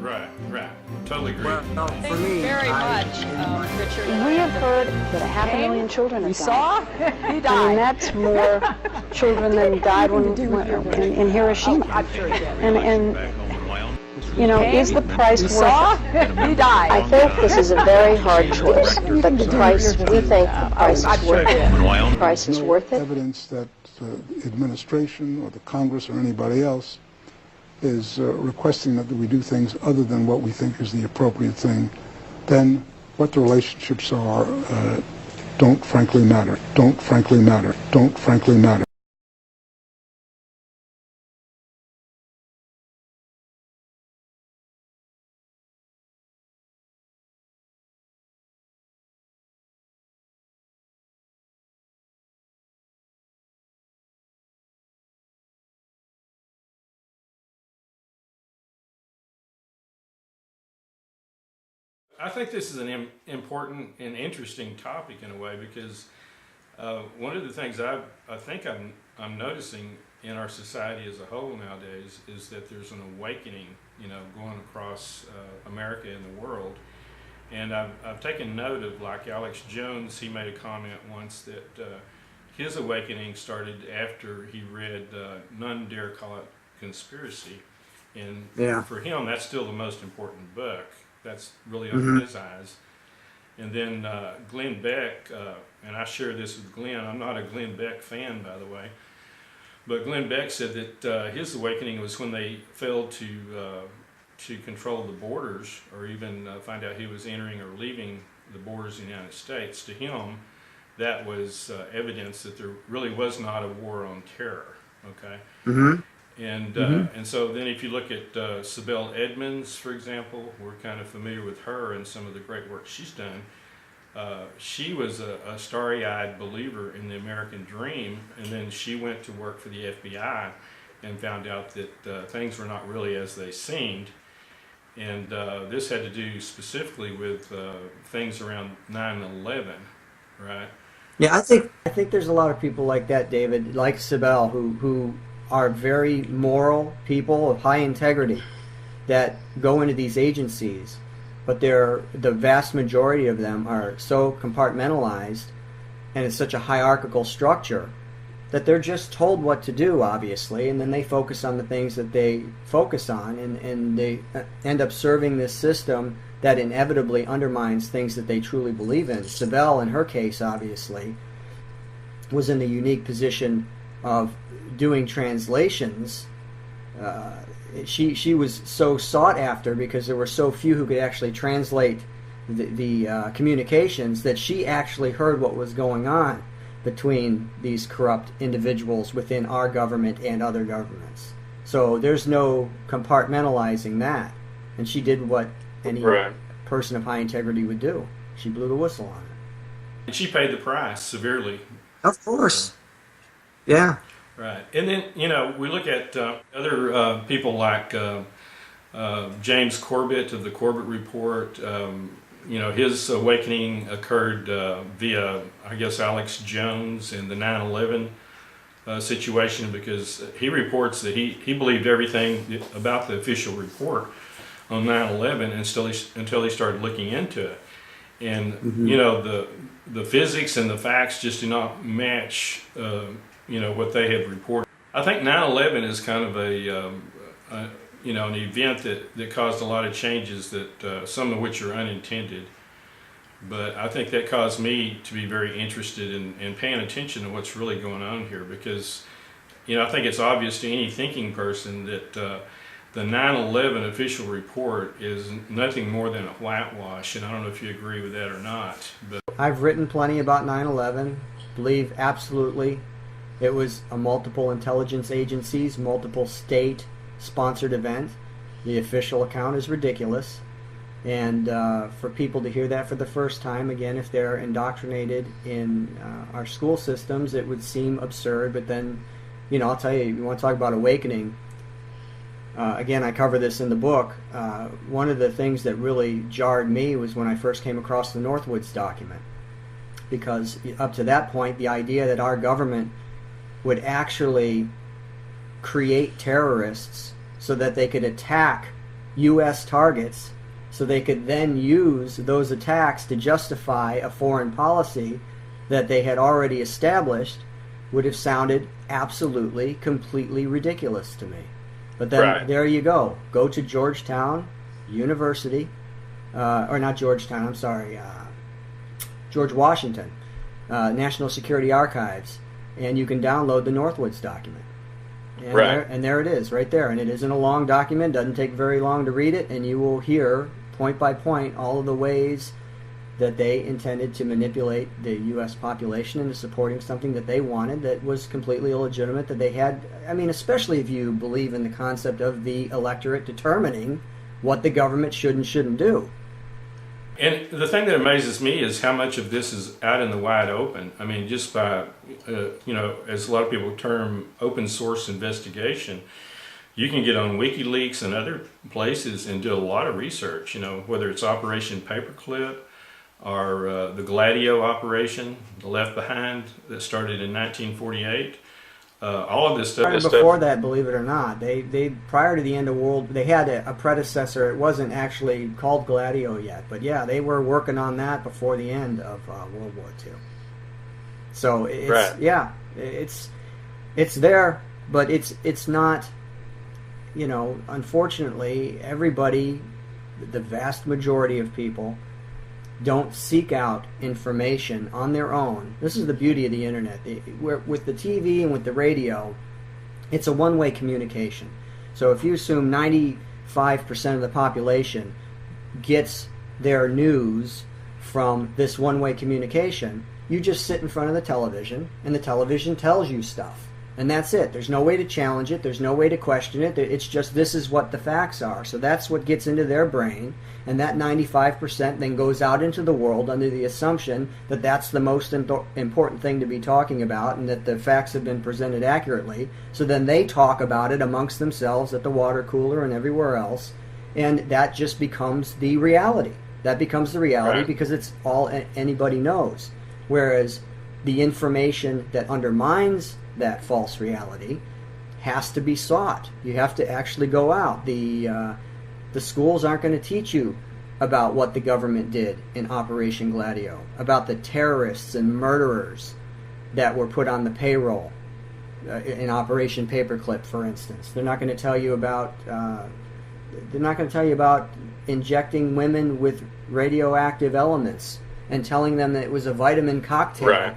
Right, right. Totally agree. Well, Thank for you me, very much, Richard. We have heard that 500,000 children have died. He died. I mean, that's more children than died in Hiroshima. I'm sure he did. And you know, is the price worth it? He died. I think this is a very hard choice, but the price, we think the price is worth it. The price is worth it. Evidence that the administration or the Congress or anybody else is requesting that we do things other than what we think is the appropriate thing, then what the relationships are don't frankly matter, don't frankly matter, don't frankly matter. I think this is an important and interesting topic in a way because one of the things I think I'm noticing in our society as a whole nowadays is that there's an awakening, you know, going across America and the world. And I've taken note of, like Alex Jones, he made a comment once that his awakening started after he read None Dare Call It Conspiracy. And for him, that's still the most important book. That's really opened his eyes. And then Glenn Beck, and I share this with Glenn, I'm not a Glenn Beck fan, by the way, but Glenn Beck said that his awakening was when they failed to control the borders or even find out he was entering or leaving the borders of the United States. To him, that was evidence that there really was not a war on terror, okay? And so then if you look at Sibel Edmonds, for example, we're kind of familiar with her and some of the great work she's done. She was a starry-eyed believer in the American dream, and then she went to work for the FBI and found out that things were not really as they seemed. And this had to do specifically with things around 9/11, right? Yeah, I think there's a lot of people like that, David, like Sibel, who are very moral people of high integrity that go into these agencies, but the vast majority of them are so compartmentalized and it's such a hierarchical structure that they're just told what to do, obviously, and then they focus on the things that they focus on, and they end up serving this system that inevitably undermines things that they truly believe in. Sibel, in her case, obviously, was in the unique position of doing translations. She was so sought after because there were so few who could actually translate the communications that she actually heard what was going on between these corrupt individuals within our government and other governments. So there's no compartmentalizing that. And she did what any person of high integrity would do. She blew the whistle on it. And she paid the price severely. Of course. Yeah. Right. And then, you know, we look at other people like James Corbett of the Corbett Report. You know, his awakening occurred via, I guess, Alex Jones in the 9/11 situation, because he reports that he believed everything about the official report on 9/11 until he started looking into it. And, you know, the physics and the facts just do not match, you know, what they have reported. I think 9/11 is kind of you know, an event that caused a lot of changes that some of which are unintended. But I think that caused me to be very interested in paying attention to what's really going on here, because, you know, I think it's obvious to any thinking person that the 9/11 official report is nothing more than a whitewash, and I don't know if you agree with that or not. But I've written plenty about 9/11, believe absolutely it was a multiple intelligence agencies, multiple state-sponsored event. The official account is ridiculous. And for people to hear that for the first time, again, if they're indoctrinated in our school systems, it would seem absurd. But then, you know, I'll tell you want to talk about awakening. Again, I cover this in the book. One of the things that really jarred me was when I first came across the Northwoods document. Because up to that point, the idea that our government would actually create terrorists so that they could attack U.S. targets so they could then use those attacks to justify a foreign policy that they had already established would have sounded absolutely, completely ridiculous to me. But then there you go. Go to Georgetown University, or not Georgetown, I'm sorry, George Washington, National Security Archives, and you can download the Northwoods document. And there it is, right there. And it isn't a long document, doesn't take very long to read it, and you will hear, point by point, all of the ways that they intended to manipulate the U.S. population into supporting something that they wanted that was completely illegitimate, that they had, I mean, especially if you believe in the concept of the electorate determining what the government should and shouldn't do. And the thing that amazes me is how much of this is out in the wide open. I mean, just by, as a lot of people term open source investigation, you can get on WikiLeaks and other places and do a lot of research, whether it's Operation Paperclip or the Gladio operation, the Left Behind that started in 1948. All of this stuff. Before that, believe it or not, they prior to the end of World, they had a predecessor. It wasn't actually called Gladio yet, but yeah, they were working on that before the end of World War II. So it's there, but it's not. Unfortunately, everybody, the vast majority of people, don't seek out information on their own. This is the beauty of the internet. With the TV and with the radio, it's a one-way communication. So if you assume 95% of the population gets their news from this one-way communication, you just sit in front of the television, and the television tells you stuff. And that's it. There's no way to challenge it. There's no way to question it. It's just this is what the facts are. So that's what gets into their brain. And that 95% then goes out into the world under the assumption that that's the most important thing to be talking about and that the facts have been presented accurately. So then they talk about it amongst themselves at the water cooler and everywhere else. And that just becomes the reality. That becomes the reality because it's all anybody knows. Whereas the information that undermines that false reality has to be sought. You have to actually go out. The schools aren't going to teach you about what the government did in Operation Gladio, about the terrorists and murderers that were put on the payroll in Operation Paperclip, for instance. They're not going to tell you about injecting women with radioactive elements and telling them that it was a vitamin cocktail